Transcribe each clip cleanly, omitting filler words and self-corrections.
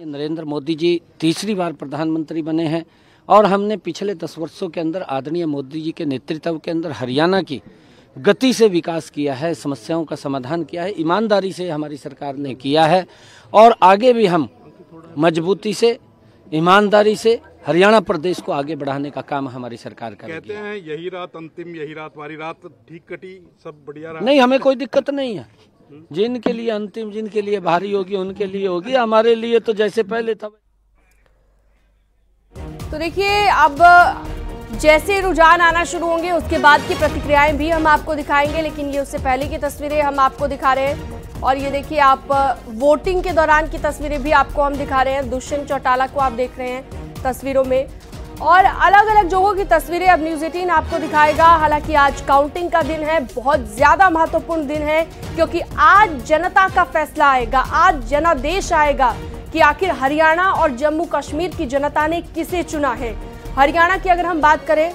नरेंद्र मोदी जी तीसरी बार प्रधानमंत्री बने हैं और हमने पिछले 10 वर्षों के अंदर आदरणीय मोदी जी के नेतृत्व के अंदर हरियाणा की गति से विकास किया है, समस्याओं का समाधान किया है, ईमानदारी से हमारी सरकार ने किया है और आगे भी हम मजबूती से, ईमानदारी से हरियाणा प्रदेश को आगे बढ़ाने का काम हमारी सरकार करेगी। कहते हैं यही रात अंतिम, यही रात वारी रात ठीक कटी, सब बढ़िया रहा। नहीं, हमें कोई दिक्कत नहीं है। जिनके लिए अंतिम, जिनके लिए भारी होगी उनके लिए होगी, हमारे लिए तो जैसे पहले था। तो देखिए, अब जैसे रुझान आना शुरू होंगे उसके बाद की प्रतिक्रियाएं भी हम आपको दिखाएंगे, लेकिन ये उससे पहले की तस्वीरें हम आपको दिखा रहे हैं। और ये देखिए, आप वोटिंग के दौरान की तस्वीरें भी आपको हम दिखा रहे हैं। दुष्यंत चौटाला को आप देख रहे हैं तस्वीरों में, और अलग अलग जगहों की तस्वीरें अब न्यूज़ 18 आपको दिखाएगा। हालांकि आज काउंटिंग का दिन है, बहुत ज्यादा महत्वपूर्ण दिन है, क्योंकि आज जनता का फैसला आएगा, आज जनादेश आएगा कि आखिर हरियाणा और जम्मू कश्मीर की जनता ने किसे चुना है। हरियाणा की अगर हम बात करें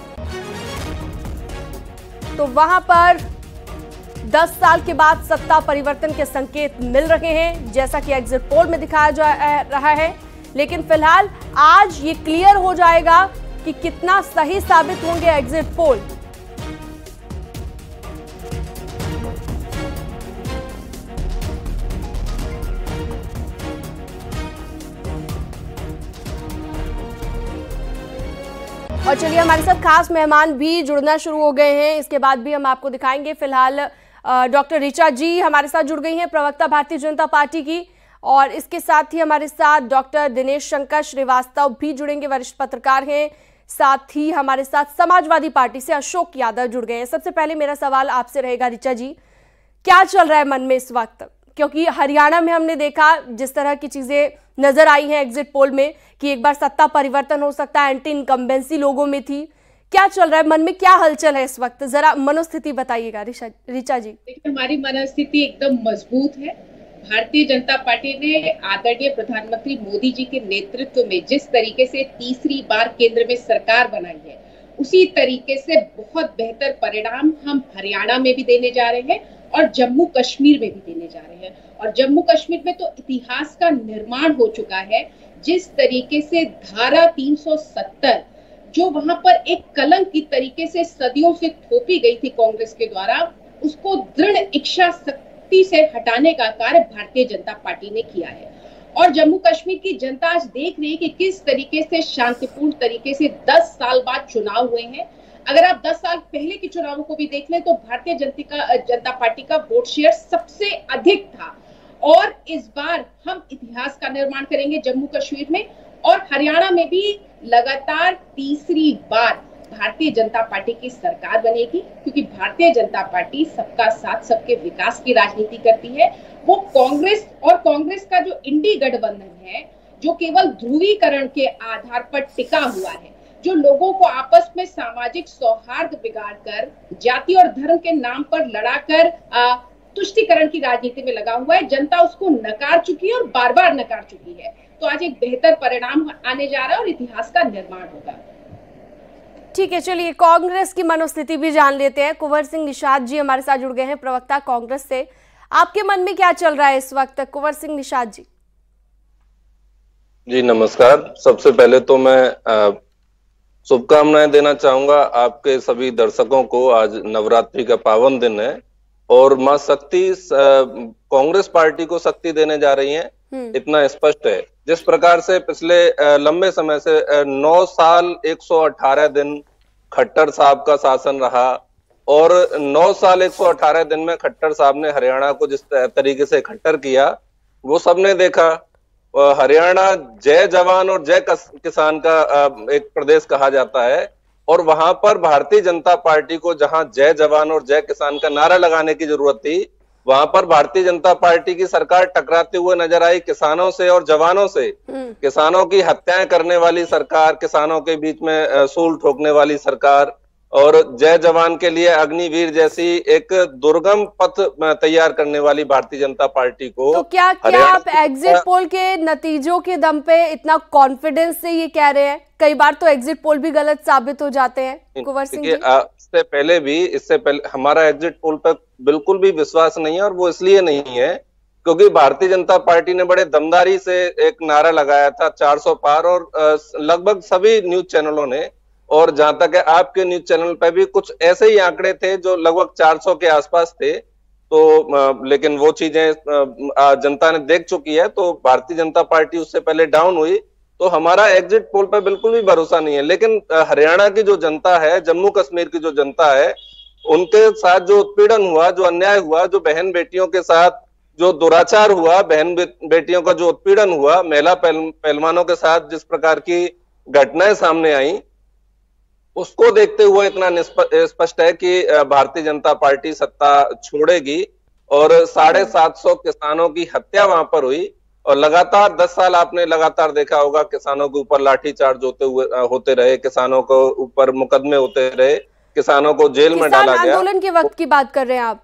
तो वहां पर 10 साल के बाद सत्ता परिवर्तन के संकेत मिल रहे हैं, जैसा कि एग्जिट पोल में दिखाया जा रहा है। लेकिन फिलहाल आज ये क्लियर हो जाएगा कि कितना सही साबित होंगे एग्जिट पोल। और चलिए, हमारे साथ खास मेहमान भी जुड़ना शुरू हो गए हैं, इसके बाद भी हम आपको दिखाएंगे। फिलहाल डॉक्टर ऋचा जी हमारे साथ जुड़ गई हैं, प्रवक्ता भारतीय जनता पार्टी की, और इसके साथ ही हमारे साथ डॉक्टर दिनेश शंकर श्रीवास्तव भी जुड़ेंगे, वरिष्ठ पत्रकार हैं। साथ ही हमारे साथ समाजवादी पार्टी से अशोक यादव जुड़ गए हैं। सबसे पहले मेरा सवाल आपसे रहेगा ऋचा जी, क्या चल रहा है मन में इस वक्त? क्योंकि हरियाणा में हमने देखा जिस तरह की चीजें नजर आई हैं एग्जिट पोल में कि एक बार सत्ता परिवर्तन हो सकता है, एंटी इनकम्बेंसी लोगों में थी। क्या चल रहा है मन में, क्या हलचल है इस वक्त? जरा मनोस्थिति बताइएगा ऋचा जी। देखिए, हमारी मनोस्थिति एकदम मजबूत है। भारतीय जनता पार्टी ने आदरणीय प्रधानमंत्री मोदी जी के नेतृत्व में जिस तरीके से तीसरी बार केंद्र में सरकार बनाई है, उसी तरीके से बहुत बेहतर परिणाम हम हरियाणा में भी देने जा रहे हैं और जम्मू कश्मीर में भी देने जा रहे हैं। और जम्मू कश्मीर में तो इतिहास का निर्माण हो चुका है। जिस तरीके से धारा 370 जो वहां पर एक कलंक की तरीके से सदियों से थोपी गई थी कांग्रेस के द्वारा, उसको दृढ़ इच्छा शक्ति से हटाने का कार्य भारतीय जनता पार्टी ने किया है। और जम्मू कश्मीर की जनता आज देख रही है कि किस तरीके से शांतिपूर्ण तरीके से 10 साल बाद चुनाव हुए हैं। अगर आप 10 साल पहले के चुनावों को भी देख लें तो भारतीय जनता पार्टी का वोट शेयर सबसे अधिक था। और इस बार हम इतिहास का निर्माण करेंगे जम्मू कश्मीर में, और हरियाणा में भी लगातार तीसरी बार भारतीय जनता पार्टी की सरकार बनेगी, क्योंकि भारतीय जनता पार्टी सबका साथ सबके विकास की राजनीति करती है। वो कांग्रेस का जो इंडी गठबंधन है, जो केवल ध्रुवीकरण के आधार पर टिका हुआ है, जो लोगों को आपस में सामाजिक सौहार्द बिगाड़कर, जाति और धर्म के नाम पर लड़ाकर तुष्टीकरण की राजनीति में लगा हुआ है, जनता उसको नकार चुकी है और बार बार नकार चुकी है। तो आज एक बेहतर परिणाम आने जा रहा है और इतिहास का निर्माण होगा। ठीक है, चलिए कांग्रेस की मनोस्थिति भी जान लेते हैं। कुंवर सिंह निषाद जी हमारे साथ जुड़ गए हैं, प्रवक्ता कांग्रेस से। आपके मन में क्या चल रहा है इस वक्त, कुंवर सिंह निषाद जी? जी नमस्कार। सबसे पहले तो मैं शुभकामनाएं देना चाहूंगा आपके सभी दर्शकों को। आज नवरात्रि का पावन दिन है और मां शक्ति कांग्रेस पार्टी को शक्ति देने जा रही हैं, इतना स्पष्ट है। जिस प्रकार से पिछले लंबे समय से 9 साल 118 दिन खट्टर साहब का शासन रहा, और 9 साल 118 दिन में खट्टर साहब ने हरियाणा को जिस तरीके से खट्टर किया वो सबने देखा। हरियाणा जय जवान और जय किसान का एक प्रदेश कहा जाता है, और वहां पर भारतीय जनता पार्टी को जहां जय जवान और जय किसान का नारा लगाने की जरूरत थी, वहां पर भारतीय जनता पार्टी की सरकार टकराते हुए नजर आई किसानों से और जवानों से। किसानों की हत्याएं करने वाली सरकार, किसानों के बीच में सूल ठोकने वाली सरकार, और जय जवान के लिए अग्निवीर जैसी एक दुर्गम पथ तैयार करने वाली भारतीय जनता पार्टी को। तो क्या आप एग्जिट पोल के नतीजों के दम पे इतना कॉन्फिडेंस से ये कह रहे हैं? कई बार तो एग्जिट पोल भी गलत साबित हो जाते हैं कुंवर सिंह जी। इससे पहले हमारा एग्जिट पोल पर बिल्कुल भी विश्वास नहीं है, और वो इसलिए नहीं है क्योंकि भारतीय जनता पार्टी ने बड़े दमदारी से एक नारा लगाया था 400 पार, और लगभग सभी न्यूज चैनलों ने, और जहां तक है आपके न्यूज चैनल पर भी कुछ ऐसे ही आंकड़े थे जो लगभग 400 के आसपास थे। तो लेकिन वो चीजें जनता ने देख चुकी है, तो भारतीय जनता पार्टी उससे पहले डाउन हुई। तो हमारा एग्जिट पोल पर बिल्कुल भी भरोसा नहीं है। लेकिन हरियाणा की जो जनता है, जम्मू कश्मीर की जो जनता है, उनके साथ जो उत्पीड़न हुआ, जो अन्याय हुआ, जो बहन बेटियों के साथ जो दुराचार हुआ, बहन बेटियों का जो उत्पीड़न हुआ, महिला पहलवानों के साथ जिस प्रकार की घटनाएं सामने आई, उसको देखते हुए इतना स्पष्ट है कि भारतीय जनता पार्टी सत्ता छोड़ेगी। और 750 किसानों की हत्या वहां पर हुई, और लगातार 10 साल आपने लगातार देखा होगा किसानों के ऊपर लाठीचार्ज होते रहे, किसानों को ऊपर मुकदमे होते रहे, किसानों को जेल में डाला गया। आंदोलन के वक्त की बात कर रहे हैं आप?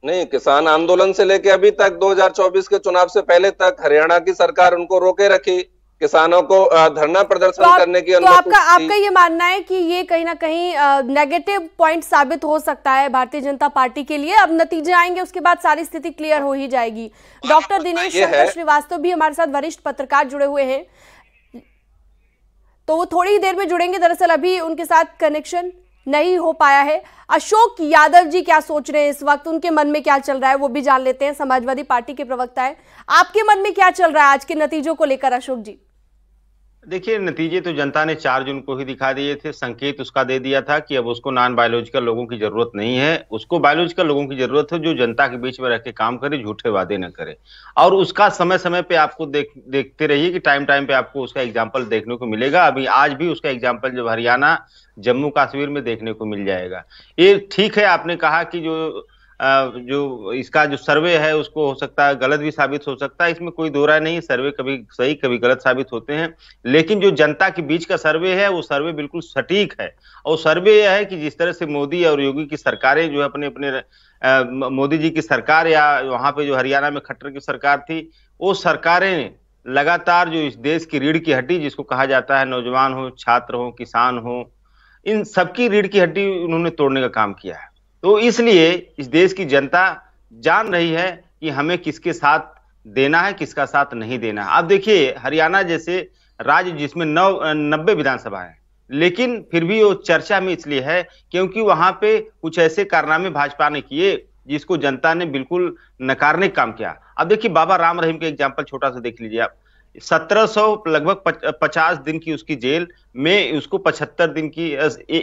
नहीं, किसान आंदोलन से लेके अभी तक 2024 के चुनाव से पहले तक हरियाणा की सरकार उनको रोके रखी, किसानों को धरना प्रदर्शन करने की अनुमति। तो आपका ये मानना है कि ये कहीं ना कहीं नेगेटिव पॉइंट साबित हो सकता है भारतीय जनता पार्टी के लिए? अब नतीजे आएंगे, उसके बाद सारी स्थिति क्लियर हो ही जाएगी। डॉक्टर दिनेश शंकर श्रीवास्तव भी हमारे साथ वरिष्ठ पत्रकार जुड़े हुए हैं, तो वो थोड़ी ही देर में जुड़ेंगे। दरअसल अभी उनके साथ कनेक्शन नहीं हो पाया है। अशोक यादव जी क्या सोच रहे हैं इस वक्त, उनके मन में क्या चल रहा है वो भी जान लेते हैं। समाजवादी पार्टी के प्रवक्ता है, आपके मन में क्या चल रहा है आज के नतीजों को लेकर अशोक जी? देखिए, नतीजे तो जनता ने 4 जून को ही दिखा दिए थे। संकेत उसका दे दिया था कि अब उसको नॉन बायोलॉजिकल लोगों की जरूरत नहीं है, उसको बायोलॉजिकल लोगों की जरूरत है जो जनता के बीच में रह के काम करे, झूठे वादे न करे। और उसका समय समय पे आपको देखते रहिए कि टाइम पे आपको उसका एग्जाम्पल देखने को मिलेगा। अभी आज भी उसका एग्जाम्पल जब हरियाणा जम्मू कश्मीर में देखने को मिल जाएगा। ये ठीक है, आपने कहा कि जो इसका जो सर्वे है उसको हो सकता है गलत भी साबित हो सकता है, इसमें कोई दो राय नहीं। सर्वे कभी सही कभी गलत साबित होते हैं, लेकिन जो जनता के बीच का सर्वे है वो सर्वे बिल्कुल सटीक है। और सर्वे यह है कि जिस तरह से मोदी और योगी की सरकारें जो अपने मोदी जी की सरकार या वहां पे जो हरियाणा में खट्टर की सरकार थी, वो सरकारें लगातार जो इस देश की रीढ़ की हड्डी जिसको कहा जाता है, नौजवान हो, छात्र हो, किसान हो, इन सबकी रीढ़ की हड्डी उन्होंने तोड़ने का काम किया है। तो इसलिए इस देश की जनता जान रही है कि हमें किसके साथ देना है, किसका साथ नहीं देना है। अब देखिए, हरियाणा जैसे राज्य जिसमें 90 विधानसभा है, लेकिन फिर भी वो चर्चा में इसलिए है क्योंकि वहां पे कुछ ऐसे कारनामे भाजपा ने किए जिसको जनता ने बिल्कुल नकारने का काम किया। अब देखिए, बाबा राम रहीम का एग्जाम्पल छोटा सा देख लीजिए आप। 1700 लगभग 50 दिन की उसकी जेल में, उसको 75 दिन की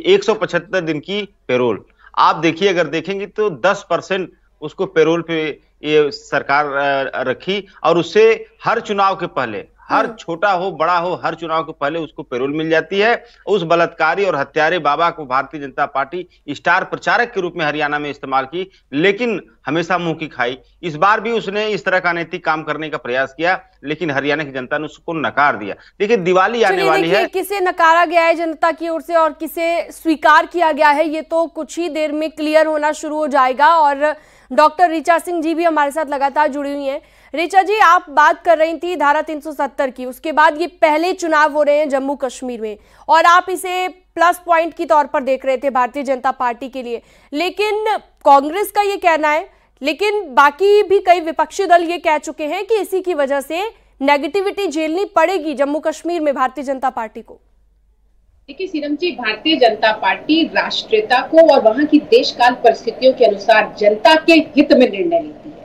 175 दिन की पेरोल। आप देखिए, अगर देखेंगे तो 10% उसको पेरोल पे ये सरकार रखी, और उससे हर चुनाव के पहले, हर छोटा हो बड़ा हो, हर चुनाव के पहले उसको पेरोल मिल जाती है। उस बलात्कारी और हत्यारे बाबा को भारतीय जनता पार्टी स्टार प्रचारक के रूप में हरियाणा में इस्तेमाल की, लेकिन हमेशा मुंह की खाई। इस बार भी उसने इस तरह का अनैतिक काम करने का प्रयास किया, लेकिन हरियाणा की जनता ने उसको नकार दिया। देखिए, दिवाली आने वाली है, किसे नकारा गया है जनता की ओर से और किसे स्वीकार किया गया है, ये तो कुछ ही देर में क्लियर होना शुरू हो जाएगा। और डॉक्टर ऋचा सिंह जी भी हमारे साथ लगातार जुड़ी हुई हैं। ऋचा जी, आप बात कर रही थी धारा 370 की, उसके बाद ये पहले चुनाव हो रहे हैं जम्मू कश्मीर में, और आप इसे प्लस पॉइंट की तौर पर देख रहे थे भारतीय जनता पार्टी के लिए, लेकिन कांग्रेस का ये कहना है, लेकिन बाकी भी कई विपक्षी दल ये कह चुके हैं कि इसी की वजह से नेगेटिविटी झेलनी पड़ेगी जम्मू कश्मीर में भारतीय जनता पार्टी को। देखिए सीरम जी, भारतीय जनता पार्टी राष्ट्रीयता को और वहां की देशकाल परिस्थितियों के अनुसार जनता के हित में निर्णय लेती है।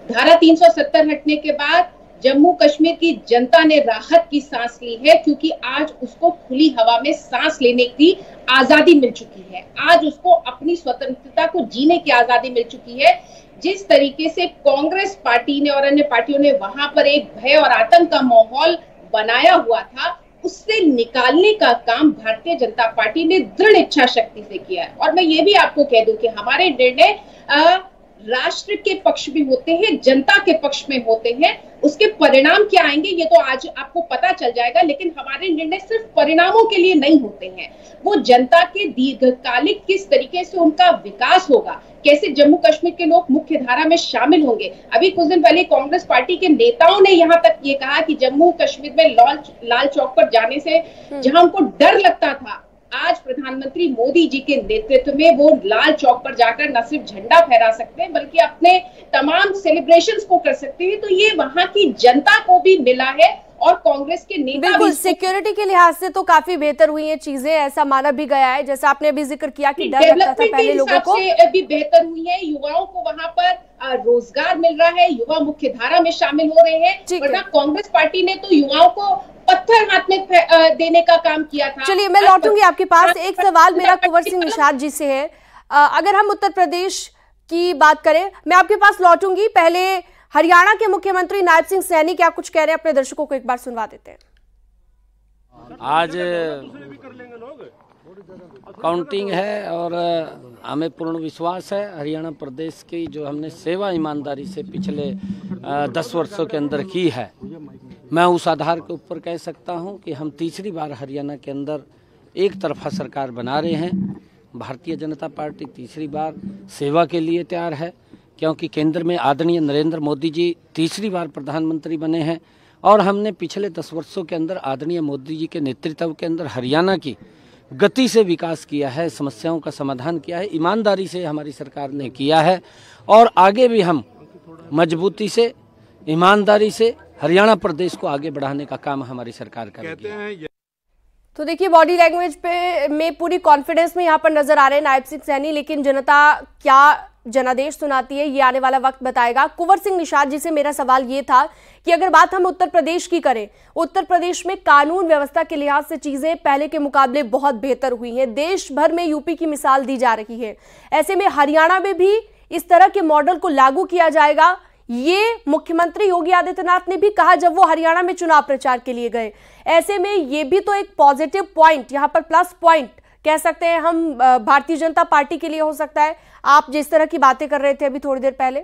धारा 370 हटने के बाद जम्मू कश्मीर की जनता ने राहत की सांस ली है, क्योंकि आज उसको खुली हवा में सांस लेने की आजादी मिल चुकी है। आज उसको अपनी स्वतंत्रता को जीने की आजादी मिल चुकी है। जिस तरीके से कांग्रेस पार्टी ने और अन्य पार्टियों ने वहां पर एक भय और आतंक का माहौल बनाया हुआ था, उससे निकालने का काम भारतीय जनता पार्टी ने दृढ़ इच्छा शक्ति से किया है। और मैं ये भी आपको कह दूं कि हमारे निर्णय राष्ट्र के पक्ष में होते हैं, जनता के पक्ष में होते हैं। उसके परिणाम क्या आएंगे ये तो आज आपको पता चल जाएगा, लेकिन हमारे निर्णय सिर्फ परिणामों के लिए नहीं होते हैं। वो जनता के दीर्घकालिक किस तरीके से उनका विकास होगा, कैसे जम्मू कश्मीर के लोग मुख्य धारा में शामिल होंगे। अभी कुछ दिन पहले कांग्रेस पार्टी के नेताओं ने यहाँ तक ये कहा कि जम्मू कश्मीर में लाल चौक पर जाने से जहां उनको डर लगता था, आज प्रधानमंत्री मोदी जी के नेतृत्व में वो लाल चौक पर जाकर न सिर्फ झंडा फहरा सकते हैं बल्कि अपने तमाम सेलिब्रेशंस को कर सकते हैं। तो ये वहां की जनता को भी मिला है और कांग्रेस के नेता बिल्कुल सिक्योरिटी के लिहाज से तो काफी बेहतर हुई हैं चीजें, ऐसा माना भी गया है। जैसा आपने अभी जिक्र किया कि डर लगता था पहले लोगों को, भी बेहतर हुई है। युवाओं को वहां पर रोजगार मिल रहा है, युवा मुख्य धारा में शामिल हो रहे हैं। वरना कांग्रेस पार्टी ने तो युवाओं को पत्थर हाथ में देने का काम किया था। चलिए मैं लौटूंगी आपके पास। एक सवाल मेरा कुंवर सिंह निषाद जी से है। अगर हम उत्तर प्रदेश की बात करें, मैं आपके पास लौटूंगी, पहले हरियाणा के मुख्यमंत्री नायब सिंह सैनी क्या कुछ कह रहे हैं अपने दर्शकों को एक बार सुनवा देते हैं। आज काउंटिंग है और हमें पूर्ण विश्वास है हरियाणा प्रदेश की जो हमने सेवा ईमानदारी से पिछले 10 वर्षों के अंदर की है, मैं उस आधार के ऊपर कह सकता हूं कि हम तीसरी बार हरियाणा के अंदर एक तरफा सरकार बना रहे हैं। भारतीय जनता पार्टी तीसरी बार सेवा के लिए तैयार है, क्योंकि केंद्र में आदरणीय नरेंद्र मोदी जी तीसरी बार प्रधानमंत्री बने हैं और हमने पिछले 10 वर्षों के अंदर आदरणीय मोदी जी के नेतृत्व के अंदर हरियाणा की गति से विकास किया है, समस्याओं का समाधान किया है, ईमानदारी से हमारी सरकार ने किया है और आगे भी हम मजबूती से, ईमानदारी से हरियाणा प्रदेश को आगे बढ़ाने का काम हमारी सरकार करेगी। तो देखिए बॉडी लैंग्वेज पे में पूरी कॉन्फिडेंस में यहाँ पर नजर आ रहे हैं नायब सिंह सैनी, लेकिन जनता क्या जनादेश सुनाती है ये आने वाला वक्त बताएगा। कुंवर सिंह निषाद जी से मेरा सवाल ये था कि अगर बात हम उत्तर प्रदेश की करें, उत्तर प्रदेश में कानून व्यवस्था के लिहाज से चीजें पहले के मुकाबले बहुत बेहतर हुई हैं, देश भर में यूपी की मिसाल दी जा रही है। ऐसे में हरियाणा में भी इस तरह के मॉडल को लागू किया जाएगा, ये मुख्यमंत्री योगी आदित्यनाथ ने भी कहा जब वो हरियाणा में चुनाव प्रचार के लिए गए। ऐसे में ये भी तो एक पॉजिटिव पॉइंट, यहाँ पर प्लस पॉइंट कह सकते हैं हम भारतीय जनता पार्टी के लिए हो सकता है। आप जिस तरह की बातें कर रहे थे अभी थोड़ी देर पहले,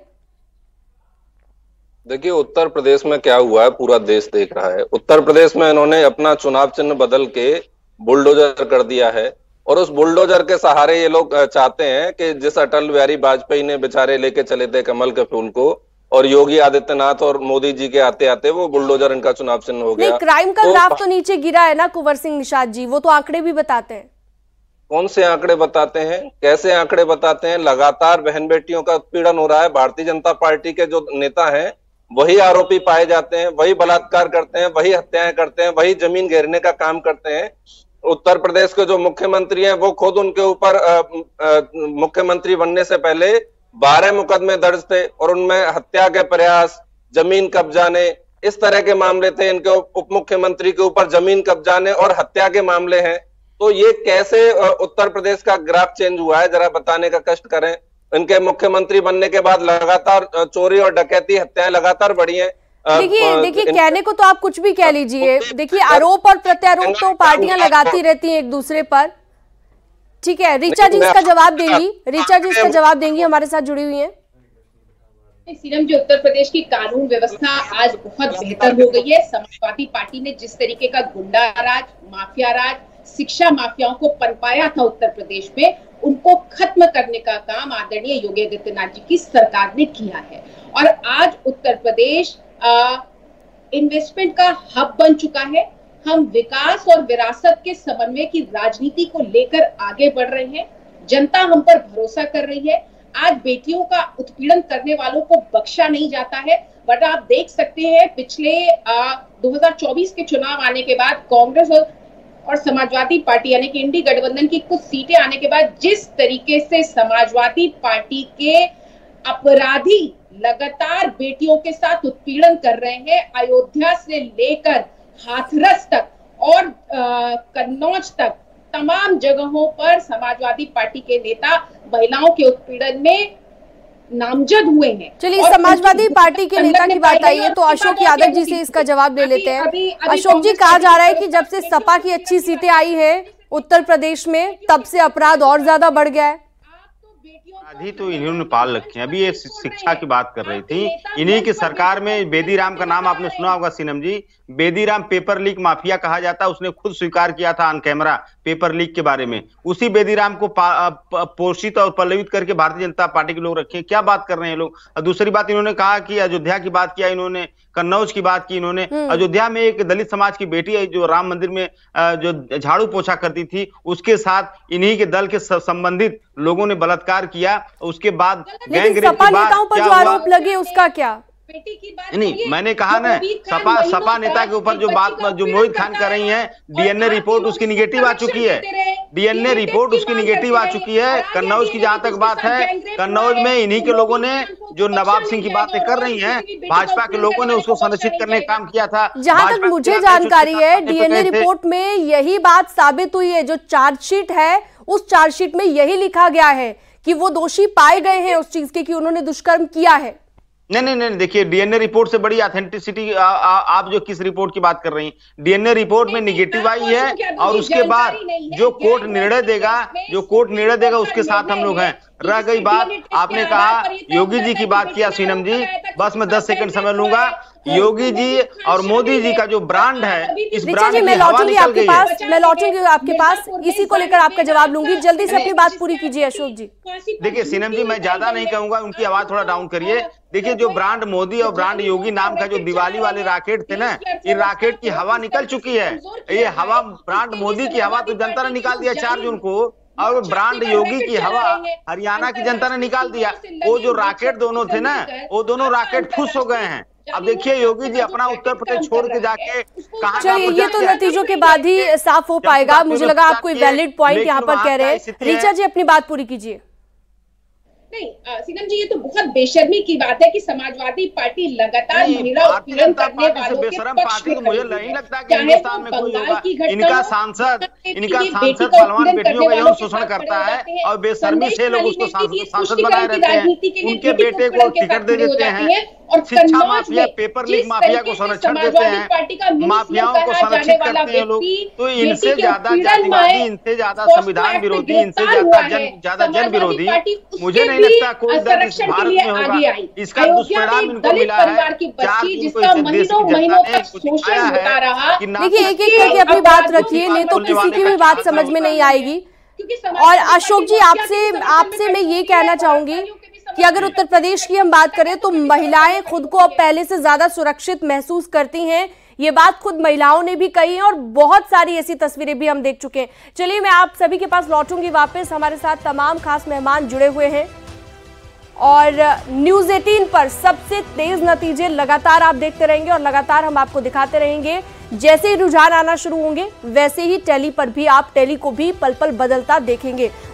देखिए उत्तर प्रदेश में क्या हुआ है पूरा देश देख रहा है। उत्तर प्रदेश में इन्होंने अपना चुनाव चिन्ह बदल के बुलडोजर कर दिया है और उस बुलडोजर के सहारे ये लोग चाहते हैं कि जिस अटल बिहारी वाजपेयी ने बेचारे लेके चले थे कमल के फूल को, और योगी आदित्यनाथ और मोदी जी के आते आते वो बुलडोजर इनका चुनाव चिन्ह हो गया। क्राइम का ग्राफ तो नीचे गिरा है ना कुंवर सिंह निषाद जी, वो तो आंकड़े भी बताते हैं। कौन से आंकड़े बताते हैं, कैसे आंकड़े बताते हैं? लगातार बहन बेटियों का उत्पीड़न हो रहा है। भारतीय जनता पार्टी के जो नेता हैं वही आरोपी पाए जाते हैं, वही बलात्कार करते हैं, वही हत्याएं करते हैं, वही जमीन घेरने का काम करते हैं। उत्तर प्रदेश के जो मुख्यमंत्री हैं वो खुद उनके ऊपर मुख्यमंत्री बनने से पहले 12 मुकदमे दर्ज थे और उनमें हत्या के प्रयास, जमीन कब्जाने, इस तरह के मामले थे। इनके उप मुख्यमंत्री के ऊपर जमीन कब्जाने और हत्या के मामले हैं। तो ये कैसे उत्तर प्रदेश का ग्राफ चेंज हुआ है, जरा बताने का कष्ट करें। इनके मुख्यमंत्री बनने के बाद लगातार चोरी और डकैती, हत्याएं लगातार बढ़ी हैं। देखिए कहने को तो आप कुछ भी कह लीजिए, देखिए आरोप और प्रत्यारोप तो पार्टियां लगाती रहती हैं एक दूसरे पर। ठीक है, ऋचा जी इसका जवाब देंगी, ऋचा जी इसका जवाब देंगी, हमारे साथ जुड़ी हुई हैं। सीएम जी, उत्तर प्रदेश की कानून व्यवस्था आज बहुत बेहतर हो गई है। समाजवादी पार्टी ने जिस तरीके का गुंडा राज, माफिया राज, शिक्षा माफियाओं को पनपाया था उत्तर प्रदेश में, उनको खत्म करने का काम आदरणीय योगी आदित्यनाथ जी की सरकार ने किया है। और आज उत्तर प्रदेश इन्वेस्टमेंट का हब बन चुका है। हम विकास और विरासत के समन्वय की राजनीति को लेकर आगे बढ़ रहे हैं। जनता हम पर भरोसा कर रही है। आज बेटियों का उत्पीड़न करने वालों को बख्शा नहीं जाता है। बट आप देख सकते हैं पिछले 2024 के चुनाव आने के बाद कांग्रेस और समाजवादी पार्टी यानी कि इंडी गठबंधन की कुछ सीटें आने के बाद जिस तरीके से समाजवादी पार्टी के अपराधी लगातार बेटियों के साथ उत्पीड़न कर रहे हैं, अयोध्या से लेकर हाथरस तक और कन्नौज तक तमाम जगहों पर समाजवादी पार्टी के नेता महिलाओं के उत्पीड़न में नामजद हुए हैं। चलिए समाजवादी पार्टी के नेता की बात आई है तो अशोक यादव जी से इसका जवाब ले लेते हैं। अशोक जी, कहा जा रहा है कि जब से सपा की अच्छी सीटें आई है उत्तर प्रदेश में तब से अपराध और ज्यादा बढ़ गया है। आधी तो इन्होंने पाल रखे हैं। अभी ये शिक्षा की बात कर रही थी, इन्हीं की सरकार में बेदीराम का नाम आपने सुना होगा सीएम जी। बेदीराम पेपर लीक माफिया कहा जाता है, उसने खुद स्वीकार किया था ऑन कैमरा पेपर लीक के बारे में। उसी बेदीराम को पोषित और पल्लवित करके भारतीय जनता पार्टी के लोग रखे हैं। क्या बात कर रहे हैं लोग। और दूसरी बात इन्होंने कहा कि अयोध्या की बात किया इन्होंने, कन्नौज की बात की इन्होंने, अयोध्या में एक दलित समाज की बेटी है जो राम मंदिर में जो झाड़ू पोछा करती थी, उसके साथ इन्हीं के दल के संबंधित लोगों ने बलात्कार किया। उसके बाद गैंग रेप के बाद क्या हुआ? आरोप लगे उसका क्या? नहीं, मैंने कहा ना, सपा नेता के ऊपर जो बात जो मोहित खान कर रही हैं, डीएनए रिपोर्ट उसकी निगेटिव आ चुकी है, डीएनए रिपोर्ट उसकी निगेटिव आ चुकी है। कन्नौज की जहां तक बात है, कन्नौज में इन्हीं के लोगों ने जो नवाब सिंह की बातें कर रही हैं, भाजपा के लोगों ने उसको संरक्षित करने का काम किया था। जहां तक मुझे जानकारी है, डीएनए रिपोर्ट में यही बात साबित हुई है। जो चार्जशीट है, उस चार्जशीट में यही लिखा गया है कि वो दोषी पाए गए हैं उस चीज के, कि उन्होंने दुष्कर्म किया है। नहीं, देखिए, डीएनए रिपोर्ट से बड़ी ऑथेंटिसिटी आप जो किस रिपोर्ट की बात कर रही हैं, डीएनए रिपोर्ट में निगेटिव आई है, और उसके बाद जो कोर्ट निर्णय देगा उसके साथ हम लोग हैं। रह गई बात, आपने कहा योगी जी की बात किया सीनम जी, बस मैं 10 सेकंड समय लूंगा। योगी जी और मोदी जी का जो ब्रांड है, इस ब्रांड की हवा निकल गई है। मैं लौटूंगी आपके पास, इसी को लेकर आपका जवाब लूंगी। जल्दी से अपनी बात पूरी कीजिए अशोक जी। देखिए सीनम जी, मैं ज्यादा नहीं कहूंगा, उनकी आवाज थोड़ा डाउन करिए। देखिए, जो ब्रांड मोदी और ब्रांड योगी नाम का जो दिवाली वाले रॉकेट थे ना, ये रॉकेट की हवा निकल चुकी है। ये हवा, ब्रांड मोदी की हवा तो जनता ने निकाल दिया 4 जून को, और ब्रांड योगी की हवा हरियाणा की जनता ने निकाल दिया। वो जो रॉकेट दोनों थे ना, वो दोनों रॉकेट खुश हो गए हैं। अब देखिए, योगी जी अपना उत्तर प्रदेश छोड़ के जाके कहां, चलिए ये तो नतीजों के बाद ही साफ हो पाएगा। मुझे लगा आप कोई वैलिड पॉइंट यहाँ पर कह रहे हैं। ऋचा जी अपनी बात पूरी कीजिए। नहीं सीनम जी, ये तो बहुत बेशर्मी की बात है कि समाजवादी पार्टी लगातार महिला उत्पीड़न करने वालों के पक्ष में मुझे नहीं लगता कि हिंदुस्तान में कोई होगा। इनका सांसद पहलवान बेटियों का यौन शोषण करता है, और बेशर्मी से लोग उसको सांसद बनाए रहते हैं। उनके बेटे को टिकट दे देते हैं, और शिक्षा माफिया, पेपर लीक माफिया को संरक्षण देते हैं, माफियाओं को संरक्षित करते हैं लोग। तो इनसे ज्यादा जातिवादी, इनसे ज्यादा संविधान विरोधी, इनसे ज्यादा जन विरोधी मुझे नहीं लगता कोई दल इस भारत में होगा। इसका दुष्परिणाम इनको मिला है। 4 जून को इस देश की जनता ने कुछ दिखाया है कि देखिए, एक एक करके अपनी बात रखिए, नहीं तो किसी की भी बात समझ में नहीं आएगी। और अशोक जी, आपसे मैं ये कहना चाहूंगी कि अगर उत्तर प्रदेश की हम बात करें तो महिलाएं खुद को अब पहले से ज्यादा सुरक्षित महसूस करती हैं। ये बात खुद महिलाओं ने भी कही है, और बहुत सारी ऐसी तस्वीरें भी हम देख चुके हैं। चलिए, मैं आप सभी के पास लौटूंगी वापस। हमारे साथ तमाम खास मेहमान जुड़े हुए हैं, और न्यूज़ 18 पर सबसे तेज नतीजे लगातार आप देखते रहेंगे, और लगातार हम आपको दिखाते रहेंगे। जैसे ही रुझान आना शुरू होंगे, वैसे ही टेली पर भी आप टेली को भी पल पल बदलता देखेंगे।